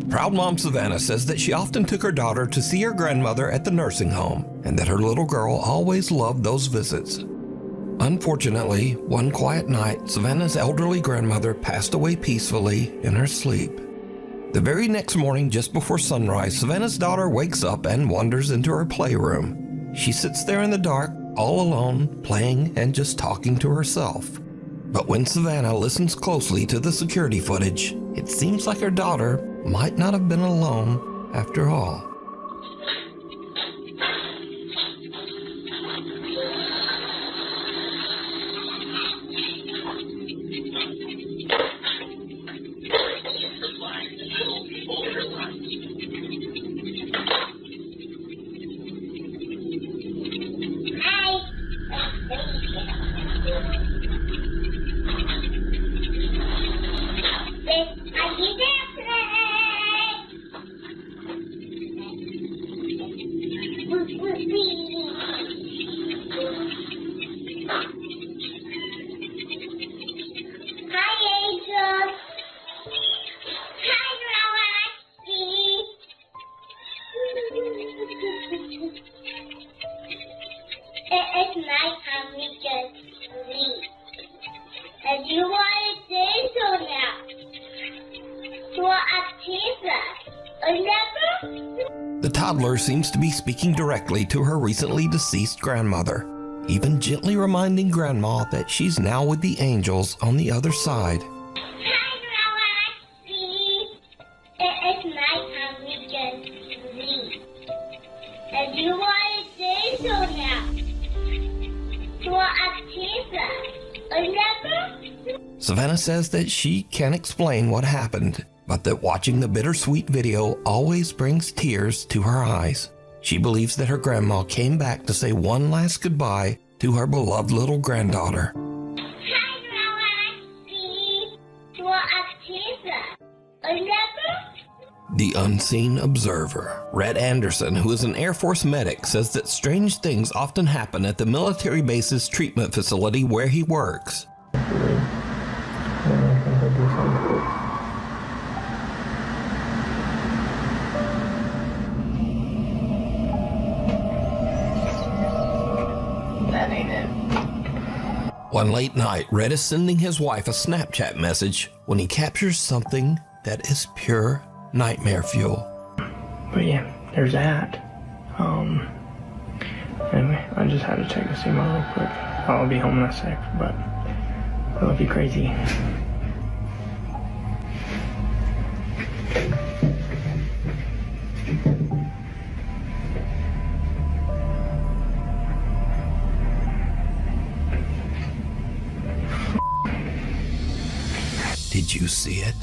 Proud mom Savannah says that she often took her daughter to see her grandmother at the nursing home, and that her little girl always loved those visits. Unfortunately, one quiet night, Savannah's elderly grandmother passed away peacefully in her sleep. The very next morning, just before sunrise, Savannah's daughter wakes up and wanders into her playroom. She sits there in the dark, all alone, playing and just talking to herself. But when Savannah listens closely to the security footage, it seems like her daughter might not have been alone after all. It's nighttime, we just sleep. And you want to say so now. You want a pizza? Remember? The toddler seems to be speaking directly to her recently deceased grandmother, even gently reminding Grandma that she's now with the angels on the other side. Hi, Grandma. It's nighttime, we just sleep. And you want to say so now. You want a pizza? Remember? Savannah says that she can't explain what happened, but that watching the bittersweet video always brings tears to her eyes. She believes that her grandma came back to say one last goodbye to her beloved little granddaughter. Hi, Grandma. You want a pizza? Remember? The unseen observer, Rhett Anderson, who is an Air Force medic, says that strange things often happen at the military base's treatment facility where he works. That ain't it. One late night, Rhett is sending his wife a Snapchat message when he captures something that is pure nightmare fuel. But yeah, there's that. Anyway, I just had to check to see mom real quick. I'll be home in a sec, but I love you crazy. Did you see it?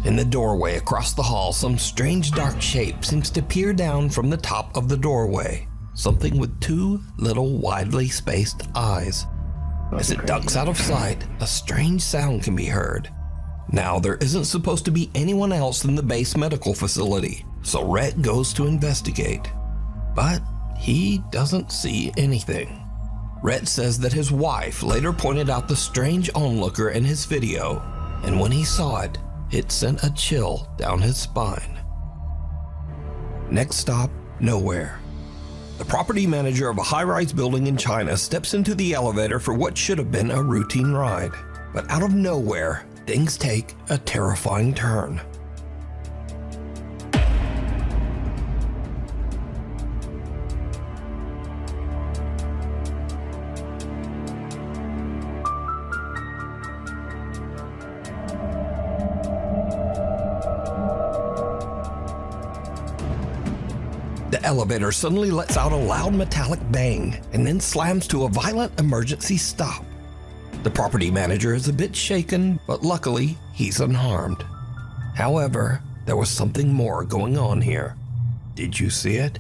In the doorway across the hall, some strange dark shape seems to peer down from the top of the doorway. Something with two little widely spaced eyes. As it ducks out of sight, a strange sound can be heard. Now, there isn't supposed to be anyone else in the base medical facility, so Rhett goes to investigate. But he doesn't see anything. Rhett says that his wife later pointed out the strange onlooker in his video, and when he saw it, it sent a chill down his spine. Next stop, nowhere. The property manager of a high-rise building in China steps into the elevator for what should have been a routine ride. But out of nowhere, things take a terrifying turn. The elevator suddenly lets out a loud metallic bang and then slams to a violent emergency stop. The property manager is a bit shaken, but luckily he's unharmed. However, there was something more going on here. Did you see it?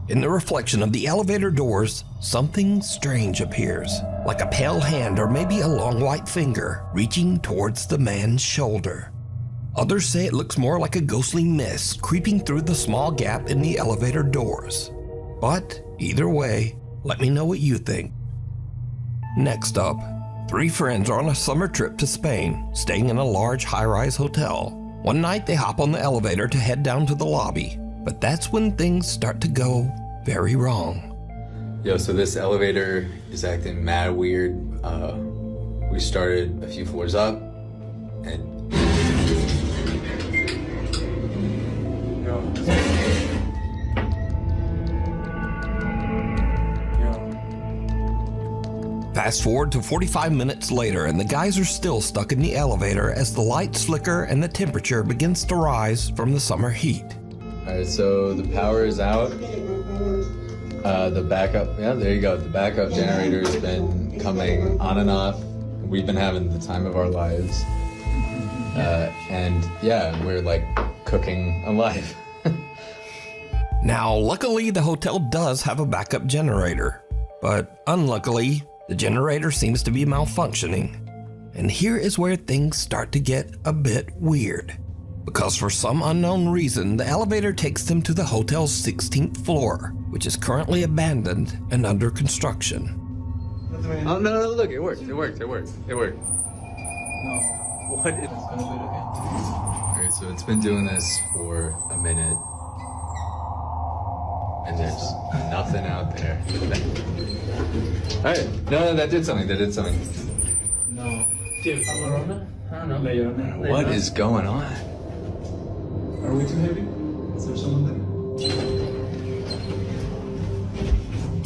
In the reflection of the elevator doors, something strange appears, like a pale hand or maybe a long white finger reaching towards the man's shoulder. Others say it looks more like a ghostly mist creeping through the small gap in the elevator doors. But either way, let me know what you think. Next up, three friends are on a summer trip to Spain, staying in a large high-rise hotel. One night they hop on the elevator to head down to the lobby, but that's when things start to go very wrong. Yo, so this elevator is acting mad weird. We started a few floors up, and Fast forward to 45 minutes later, and the guys are still stuck in the elevator as the lights flicker and the temperature begins to rise from the summer heat. all right, so the power is out. The backup, yeah, there you go. The backup generator has been coming on and off. We've been having the time of our lives. And yeah, we're like cooking alive. Now, luckily, the hotel does have a backup generator, but unluckily, the generator seems to be malfunctioning. And here is where things start to get a bit weird, because for some unknown reason, the elevator takes them to the hotel's 16th floor, which is currently abandoned and under construction. Oh, no, look, it worked. What is... Alright, so it's been doing this for a minute. And there's nothing out there. Alright, no, that did something. No. Dude, I don't know. What is going on? Are we too heavy? Is there someone there?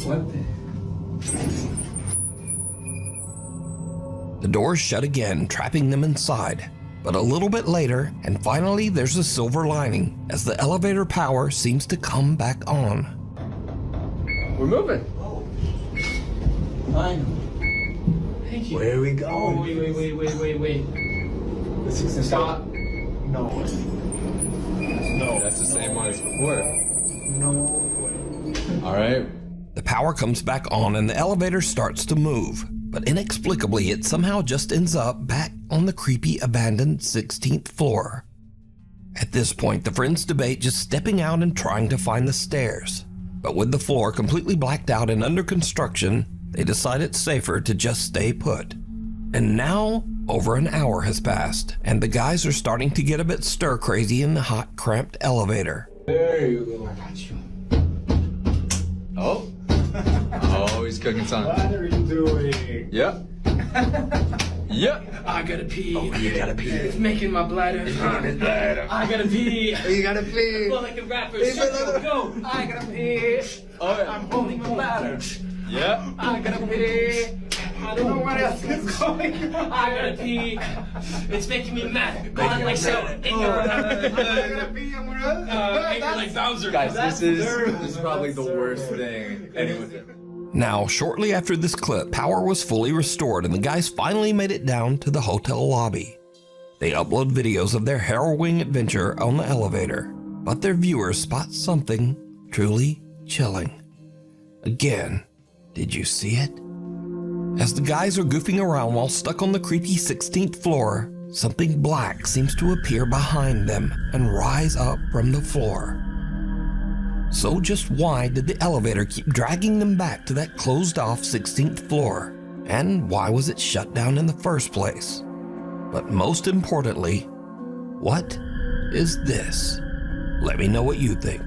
What the? The doors shut again, trapping them inside. But a little bit later, and finally there's a silver lining, as the elevator power seems to come back on. We're moving. Fine. Thank you. Where are we going? Oh, wait. This is the stop. No. No. That's the same one as before. No way. Alright. The power comes back on and the elevator starts to move, but inexplicably it somehow just ends up back on the creepy abandoned 16th floor. At this point, the friends debate just stepping out and trying to find the stairs, but with the floor completely blacked out and under construction, they decide it's safer to just stay put. And now, over an hour has passed, and the guys are starting to get a bit stir-crazy in the hot, cramped elevator. There you go. I got you. Oh. Oh, he's cooking something. What are you doing? Yep. Yep. I gotta pee. Oh, you gotta pee. It's making my bladder. I gotta pee. You gotta pee. Well, like a rapper. Go. I gotta pee. Oh, yeah. I'm holding my bladder. Yep. I gotta pee. I don't know what else is going on. I gotta pee. It's making me mad. I'm like so angry. I gotta pee. I'm angry like Bowser. Guys, this is probably the worst thing anyone's ever. Now, shortly after this clip, power was fully restored and the guys finally made it down to the hotel lobby. They upload videos of their harrowing adventure on the elevator, but their viewers spot something truly chilling. Again, did you see it? As the guys are goofing around while stuck on the creepy 16th floor, something black seems to appear behind them and rise up from the floor. So just why did the elevator keep dragging them back to that closed-off 16th floor? And why was it shut down in the first place? But most importantly, what is this? Let me know what you think.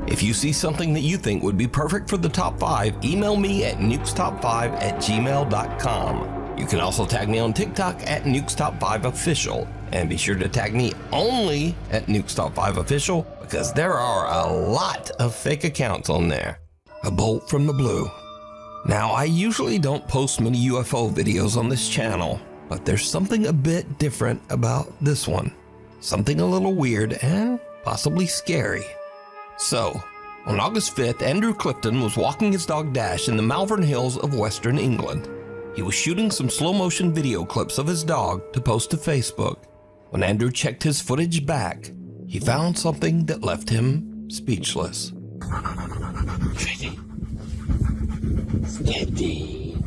If you see something that you think would be perfect for the top 5, email me at nukestop5@gmail.com. You can also tag me on TikTok at nukestop5official, and be sure to tag me only at nukestop5official because there are a lot of fake accounts on there. A bolt from the blue. Now, I usually don't post many UFO videos on this channel, but there's something a bit different about this one. Something a little weird and possibly scary. So, on August 5th, Andrew Clifton was walking his dog Dash in the Malvern Hills of Western England. He was shooting some slow-motion video clips of his dog to post to Facebook. When Andrew checked his footage back, he found something that left him speechless. Steady. Steady.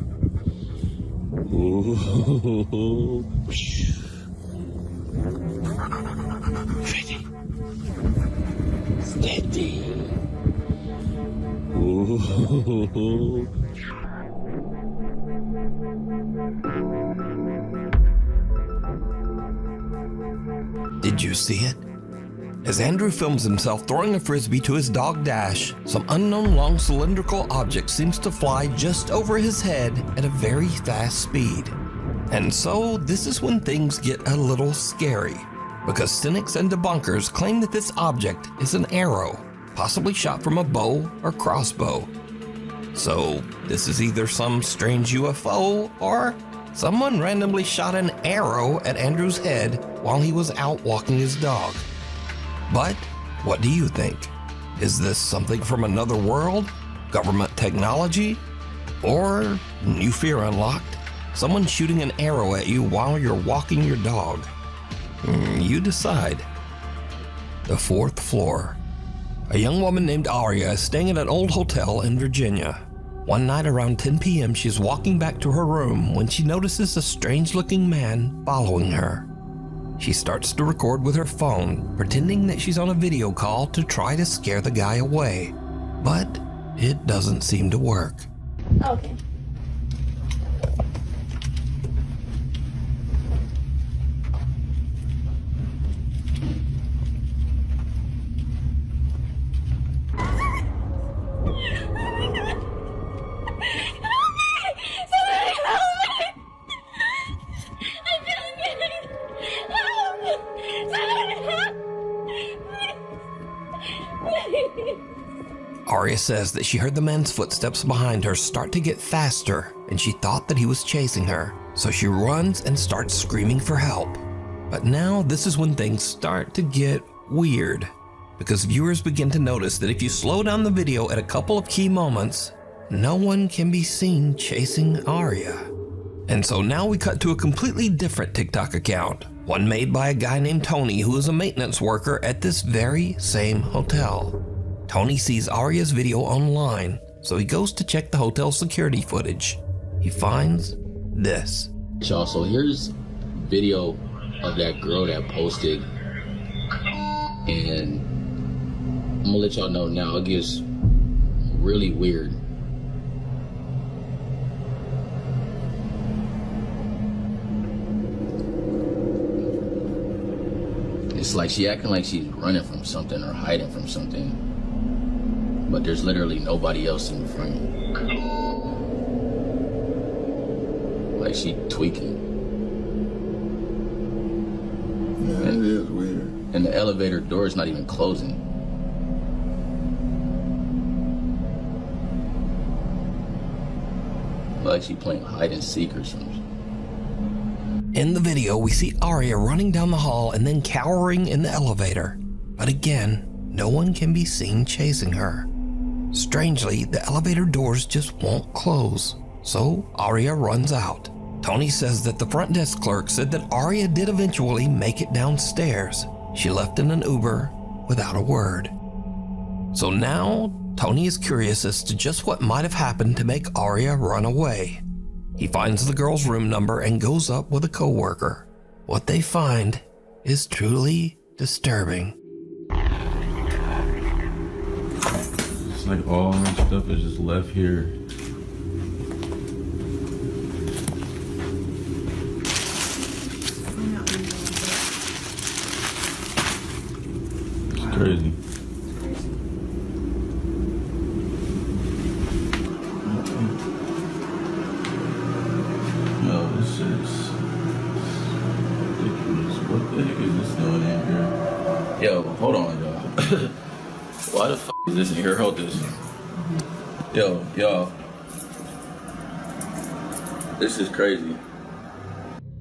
Ooh. Steady. Steady. Ooh. Did you see it? As Andrew films himself throwing a frisbee to his dog Dash, some unknown long cylindrical object seems to fly just over his head at a very fast speed. And so this is when things get a little scary, because cynics and debunkers claim that this object is an arrow, possibly shot from a bow or crossbow. So this is either some strange UFO or someone randomly shot an arrow at Andrew's head while he was out walking his dog. But what do you think? Is this something from another world? Government technology? Or, new fear unlocked, someone shooting an arrow at you while you're walking your dog? You decide. The 4th floor. A young woman named Aria is staying at an old hotel in Virginia. One night around 10 p.m. she's walking back to her room when she notices a strange-looking man following her. She starts to record with her phone, pretending that she's on a video call to try to scare the guy away. But it doesn't seem to work. Okay. Aria says that she heard the man's footsteps behind her start to get faster, and she thought that he was chasing her, so she runs and starts screaming for help. But now this is when things start to get weird, because viewers begin to notice that if you slow down the video at a couple of key moments, no one can be seen chasing Aria. And so now we cut to a completely different TikTok account, one made by a guy named Tony who is a maintenance worker at this very same hotel. Tony sees Aria's video online, so he goes to check the hotel security footage. He finds this. Y'all, so here's video of that girl that posted, and I'm gonna let y'all know now, it gets really weird. It's like she acting like she's running from something or hiding from something, but there's literally nobody else in the frame. Like she tweaking. Yeah, it is weird. And the elevator door is not even closing. Like she playing hide and seek or something. In the video, we see Aria running down the hall and then cowering in the elevator. But again, no one can be seen chasing her. Strangely, the elevator doors just won't close, so Aria runs out. Tony says that the front desk clerk said that Aria did eventually make it downstairs. She left in an Uber without a word. So now, Tony is curious as to just what might have happened to make Aria run away. He finds the girl's room number and goes up with a coworker. What they find is truly disturbing. It's like all my stuff is just left here. It's crazy. Yo, this shit's ridiculous. What the heck is this doing in here? Yo, hold on, y'all. Why the f is this in here? Hold this. Yo, y'all. This is crazy.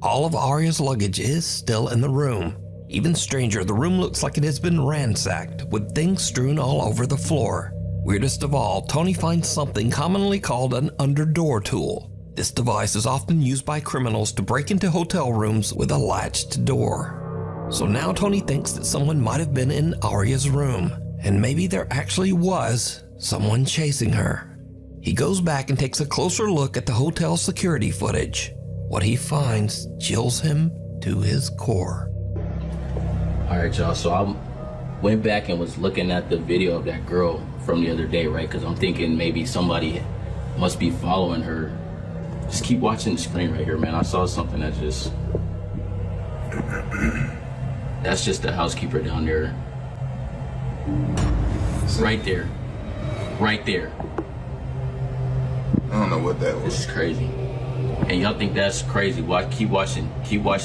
All of Aria's luggage is still in the room. Even stranger, the room looks like it has been ransacked, with things strewn all over the floor. Weirdest of all, Tony finds something commonly called an underdoor tool. This device is often used by criminals to break into hotel rooms with a latched door. So now Tony thinks that someone might have been in Aria's room, and maybe there actually was someone chasing her. He goes back and takes a closer look at the hotel security footage. What he finds chills him to his core. All right, y'all. So I went back and was looking at the video of that girl from the other day, right? Because I'm thinking maybe somebody must be following her. Just keep watching the screen right here, man. I saw something that just... That's just the housekeeper down there. Right there. Right there. I don't know what that was. This is crazy. And y'all think that's crazy? Keep watching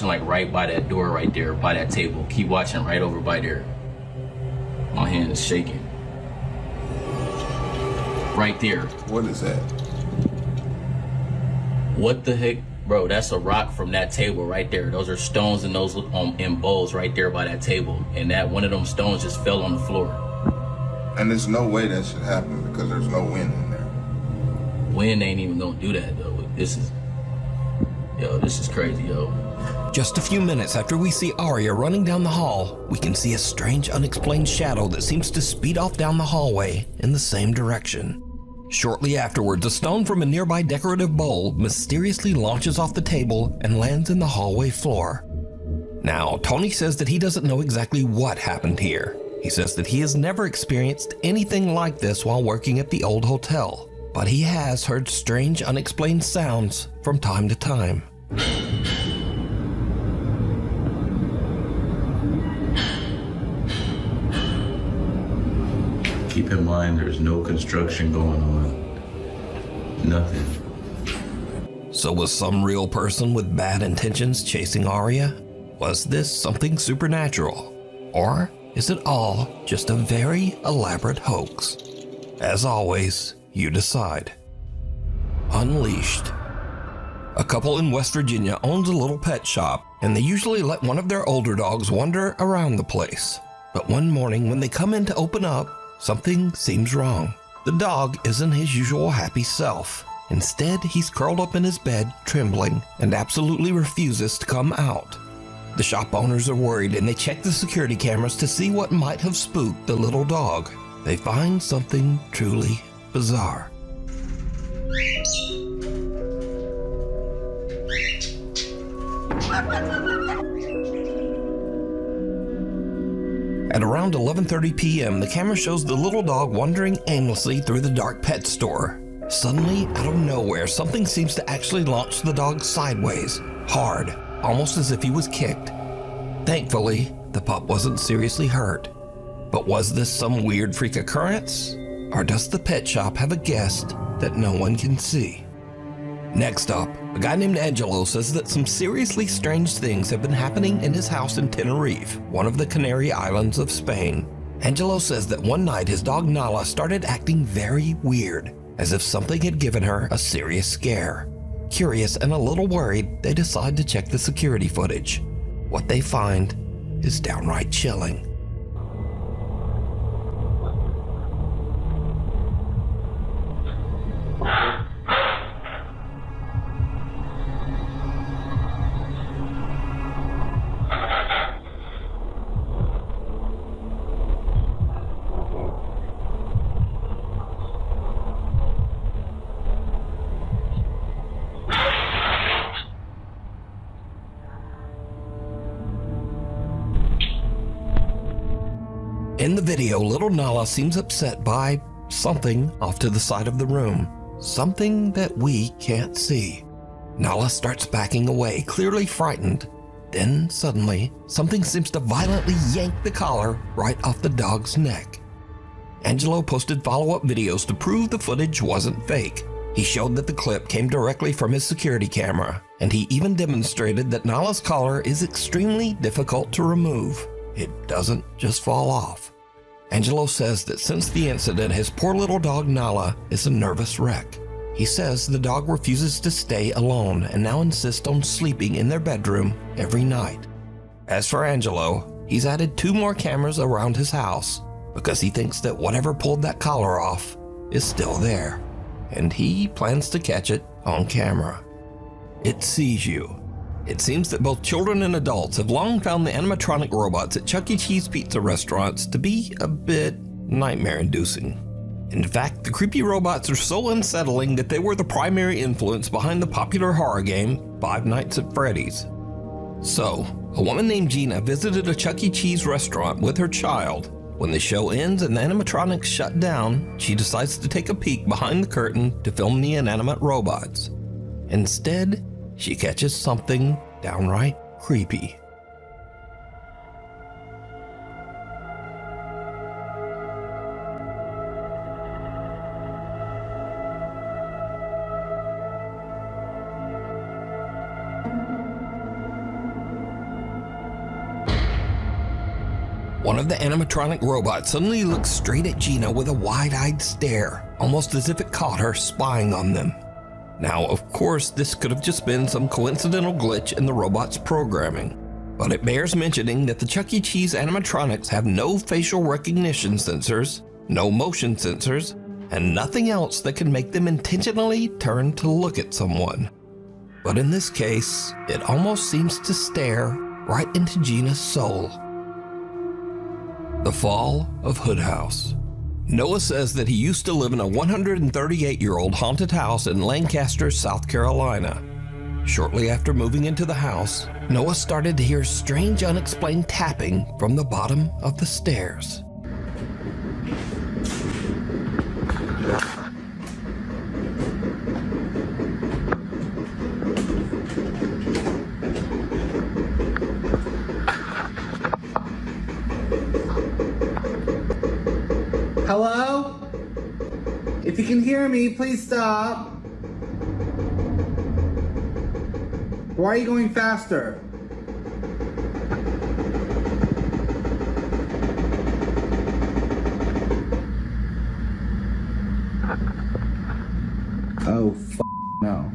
like right by that door right there, by that table. Keep watching right over by there. My hand is shaking. Right there. What is that? What the heck? Bro, that's a rock from that table right there. Those are stones and those in bowls right there by that table. And that one of them stones just fell on the floor. And there's no way that should happen because there's no wind in there. Wind ain't even gonna do that though. This is crazy, yo. Just a few minutes after we see Arya running down the hall, we can see a strange unexplained shadow that seems to speed off down the hallway in the same direction. Shortly afterwards, a stone from a nearby decorative bowl mysteriously launches off the table and lands in the hallway floor. Now, Tony says that he doesn't know exactly what happened here. He says that he has never experienced anything like this while working at the old hotel, but he has heard strange unexplained sounds from time to time. Keep in mind, there's no construction going on. Nothing. So was some real person with bad intentions chasing Arya? Was this something supernatural? Or is it all just a very elaborate hoax? As always, you decide. Unleashed. A couple in West Virginia owns a little pet shop, and they usually let one of their older dogs wander around the place. But one morning when they come in to open up, something seems wrong. The dog isn't his usual happy self. Instead, he's curled up in his bed, trembling, and absolutely refuses to come out. The shop owners are worried and they check the security cameras to see what might have spooked the little dog. They find something truly bizarre. At around 11:30 p.m., the camera shows the little dog wandering aimlessly through the dark pet store. Suddenly, out of nowhere, something seems to actually launch the dog sideways, hard, almost as if he was kicked. Thankfully, the pup wasn't seriously hurt. But was this some weird freak occurrence? Or does the pet shop have a guest that no one can see? Next up, a guy named Angelo says that some seriously strange things have been happening in his house in Tenerife, one of the Canary Islands of Spain. Angelo says that one night his dog Nala started acting very weird, as if something had given her a serious scare. Curious and a little worried, they decide to check the security footage. What they find is downright chilling. In the video, little Nala seems upset by something off to the side of the room. Something that we can't see. Nala starts backing away, clearly frightened. Then, suddenly, something seems to violently yank the collar right off the dog's neck. Angelo posted follow-up videos to prove the footage wasn't fake. He showed that the clip came directly from his security camera, and he even demonstrated that Nala's collar is extremely difficult to remove. It doesn't just fall off. Angelo says that since the incident, his poor little dog Nala is a nervous wreck. He says the dog refuses to stay alone and now insists on sleeping in their bedroom every night. As for Angelo, he's added 2 more cameras around his house because he thinks that whatever pulled that collar off is still there, and he plans to catch it on camera. It sees you. It seems that both children and adults have long found the animatronic robots at Chuck E. Cheese pizza restaurants to be a bit nightmare-inducing. In fact, the creepy robots are so unsettling that they were the primary influence behind the popular horror game Five Nights at Freddy's. So, a woman named Gina visited a Chuck E. Cheese restaurant with her child. When the show ends and the animatronics shut down, she decides to take a peek behind the curtain to film the inanimate robots. Instead, she catches something downright creepy. One of the animatronic robots suddenly looks straight at Gina with a wide-eyed stare, almost as if it caught her spying on them. Now, of course, this could have just been some coincidental glitch in the robot's programming, but it bears mentioning that the Chuck E. Cheese animatronics have no facial recognition sensors, no motion sensors, and nothing else that can make them intentionally turn to look at someone. But in this case, it almost seems to stare right into Gina's soul. The Fall of Hood House. Noah says that he used to live in a 138-year-old haunted house in Lancaster, South Carolina. Shortly after moving into the house, Noah started to hear strange unexplained tapping from the bottom of the stairs. Hello? If you can hear me, please stop. Why are you going faster? Oh, no.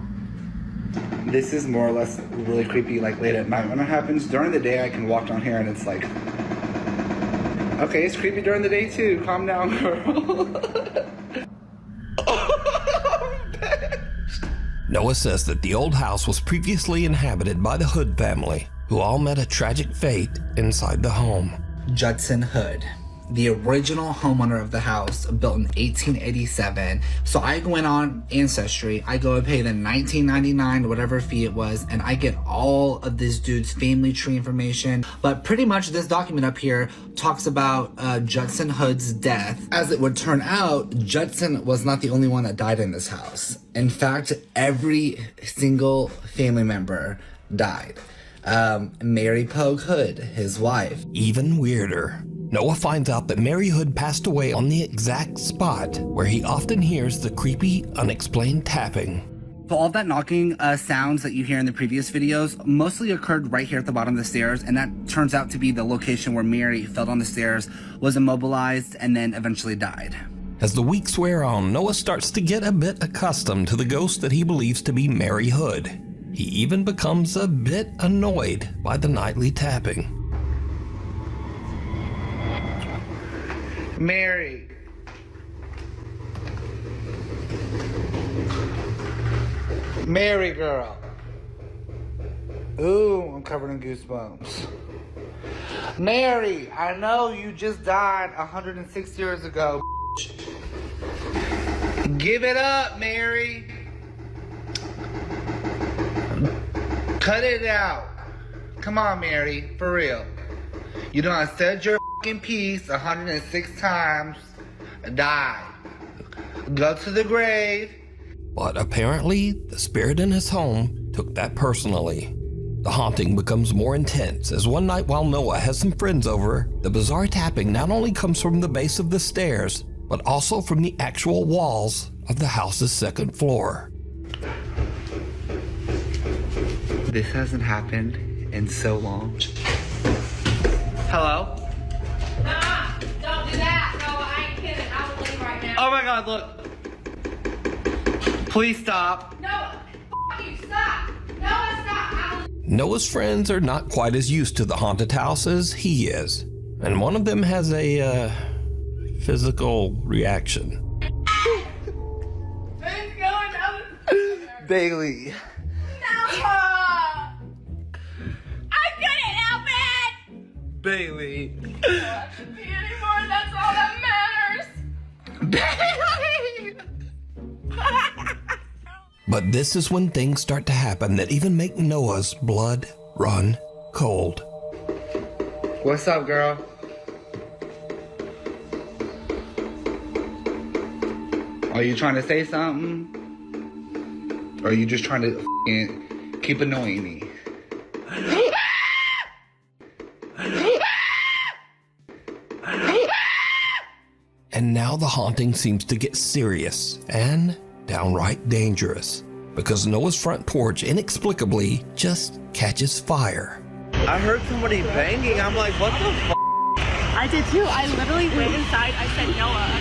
This is more or less really creepy, like late at night when it happens. During the day, I can walk down here and it's like, okay, it's creepy during the day too. Calm down, girl. Noah says that the old house was previously inhabited by the Hood family, who all met a tragic fate inside the home. Judson Hood, the original homeowner of the house, built in 1887. So I went on Ancestry, I go and pay the $19.99, whatever fee it was, and I get all of this dude's family tree information. But pretty much this document up here talks about Judson Hood's death. As it would turn out, Judson was not the only one that died in this house. In fact, every single family member died. Mary Pogue Hood, his wife. Even weirder, Noah finds out that Mary Hood passed away on the exact spot where he often hears the creepy, unexplained tapping. So all that knocking sounds that you hear in the previous videos mostly occurred right here at the bottom of the stairs, and that turns out to be the location where Mary fell down the stairs, was immobilized, and then eventually died. As the weeks wear on, Noah starts to get a bit accustomed to the ghost that he believes to be Mary Hood. He even becomes a bit annoyed by the nightly tapping. Mary. Mary girl. Ooh, I'm covered in goosebumps. Mary, I know you just died 106 years ago. Give it up, Mary. Cut it out. Come on, Mary, for real. You done said your fucking piece 106 times. Die. Go to the grave. But apparently, the spirit in his home took that personally. The haunting becomes more intense as one night while Noah has some friends over, the bizarre tapping not only comes from the base of the stairs, but also from the actual walls of the house's second floor. This hasn't happened in so long. Hello? Nah, don't do that. No, I ain't kidding. I will leave right now. Oh my god, look. Please stop. No, f*** you, stop. No, stop. Noah's friends are not quite as used to the haunted house as he is, and one of them has a physical reaction. Who's going down? Bailey. No! I couldn't help it! Bailey. I don't have to be anymore, that's all that matters. Bailey! But this is when things start to happen that even make Noah's blood run cold. What's up, girl? Are you trying to say something? Or are you just trying to keep annoying me? And now the haunting seems to get serious and downright dangerous, because Noah's front porch inexplicably just catches fire. I heard somebody banging. I'm like, what the f***? I did too. I literally went inside. I said Noah.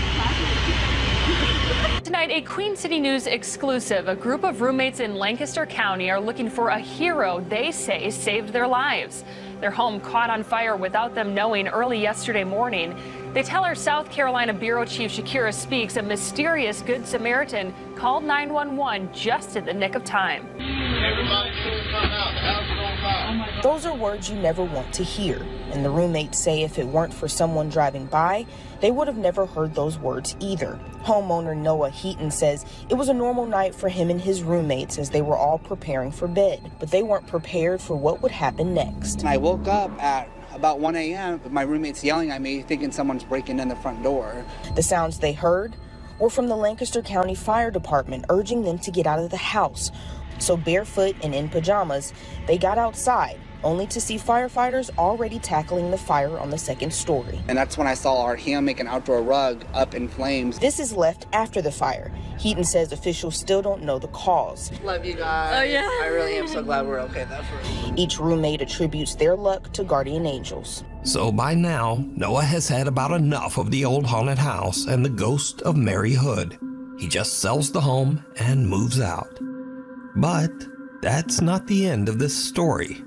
Tonight, a Queen City News exclusive. A group of roommates in Lancaster County are looking for a hero they say saved their lives. Their home caught on fire without them knowing early yesterday morning. They tell our South Carolina Bureau Chief Shakira Speaks a mysterious Good Samaritan called 911 just in the nick of time. Everybody should come out. The house is on fire. Those are words you never want to hear. And the roommates say if it weren't for someone driving by, they would have never heard those words either. Homeowner Noah Heaton says it was a normal night for him and his roommates as they were all preparing for bed, but they weren't prepared for what would happen next. I woke up at about 1 a.m. with my roommates yelling at me, thinking someone's breaking in the front door. The sounds they heard were from the Lancaster County Fire Department urging them to get out of the house. So barefoot and in pajamas, they got outside, only to see firefighters already tackling the fire on the second story. And that's when I saw our hand-make an outdoor rug up in flames. This is left after the fire. Heaton says officials still don't know the cause. Love you guys. Oh, yeah. I really am so glad we're okay. That's right. Each roommate attributes their luck to guardian angels. So by now, Noah has had about enough of the old haunted house and the ghost of Mary Hood. He just sells the home and moves out. But that's not the end of this story.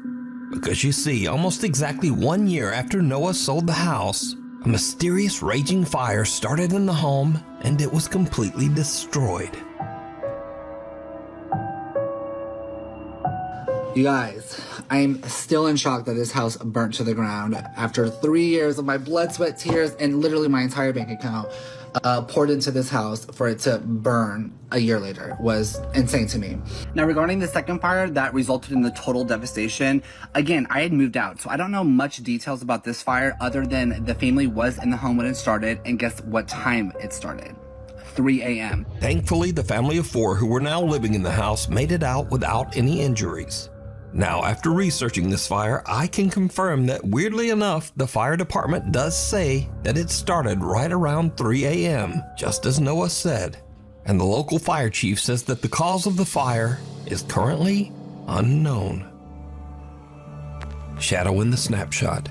Because you see, almost exactly 1 year after Noah sold the house, a mysterious raging fire started in the home and it was completely destroyed. You guys, I'm still in shock that this house burnt to the ground after 3 years of my blood, sweat, tears, and literally my entire bank account poured into this house. For it to burn a year later was insane to me. Now, regarding the second fire that resulted in the total devastation, again, I had moved out, so I don't know much details about this fire other than the family was in the home when it started, and guess what time it started? 3 a.m. Thankfully, the family of 4 who were now living in the house made it out without any injuries. Now, after researching this fire, I can confirm that weirdly enough, the fire department does say that it started right around 3 a.m., just as Noah said. And the local fire chief says that the cause of the fire is currently unknown. Shadow in the snapshot.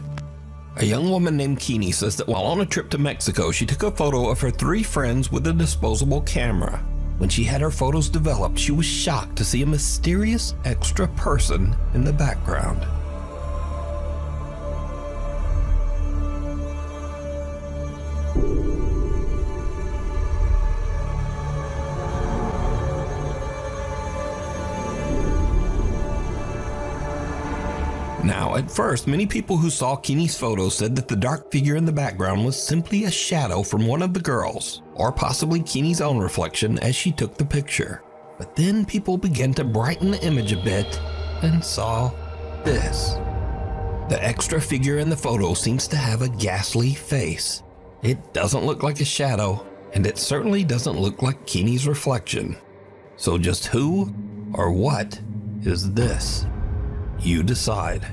A young woman named Keeney says that while on a trip to Mexico, she took a photo of her 3 friends with a disposable camera. When she had her photos developed, she was shocked to see a mysterious extra person in the background. Now, at first, many people who saw Keeney's photo said that the dark figure in the background was simply a shadow from one of the girls, or possibly Keeney's own reflection as she took the picture. But then people began to brighten the image a bit and saw this. The extra figure in the photo seems to have a ghastly face. It doesn't look like a shadow, and it certainly doesn't look like Keeney's reflection. So just who or what is this? You decide.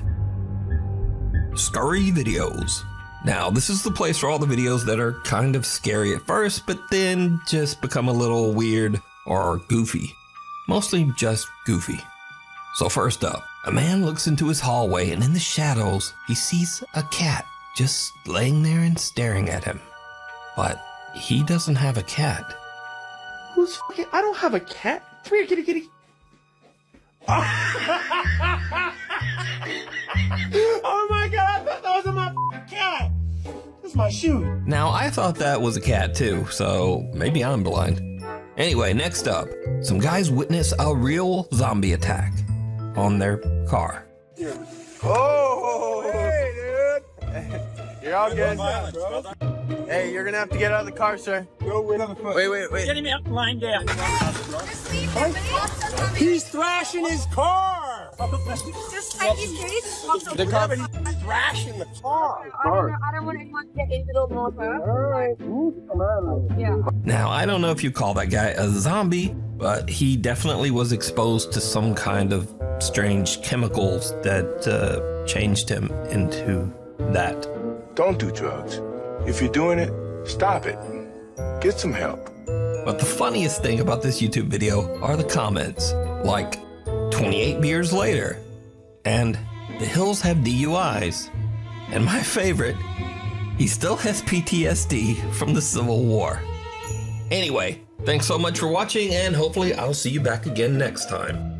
Scurry videos. Now, this is the place for all the videos that are kind of scary at first, but then just become a little weird or goofy. Mostly just goofy. So first up, a man looks into his hallway and in the shadows, he sees a cat just laying there and staring at him. But he doesn't have a cat. Who's fucking? I don't have a cat. Come here, kitty, kitty. Oh my god, I thought that was my cat. That's my shoe. Now, I thought that was a cat too, so maybe I'm blind. Anyway, next up, some guys witness a real zombie attack on their car. Oh, hey, dude. You're all good. Hey, you're gonna have to get out of the car, sir. Wait. Get him out, lying down. He's thrashing his car. Just like his case. The car. He's thrashing the car. I don't want anyone to get into the motor. All right. Yeah. Now, I don't know if you call that guy a zombie, but he definitely was exposed to some kind of strange chemicals that changed him into that. Don't do drugs. If you're doing it, stop it. Get some help. But the funniest thing about this YouTube video are the comments, like 28 beers later, and the Hills have DUIs, and my favorite, He still has PTSD from the Civil War. Anyway, thanks so much for watching, and hopefully I'll see you back again next time.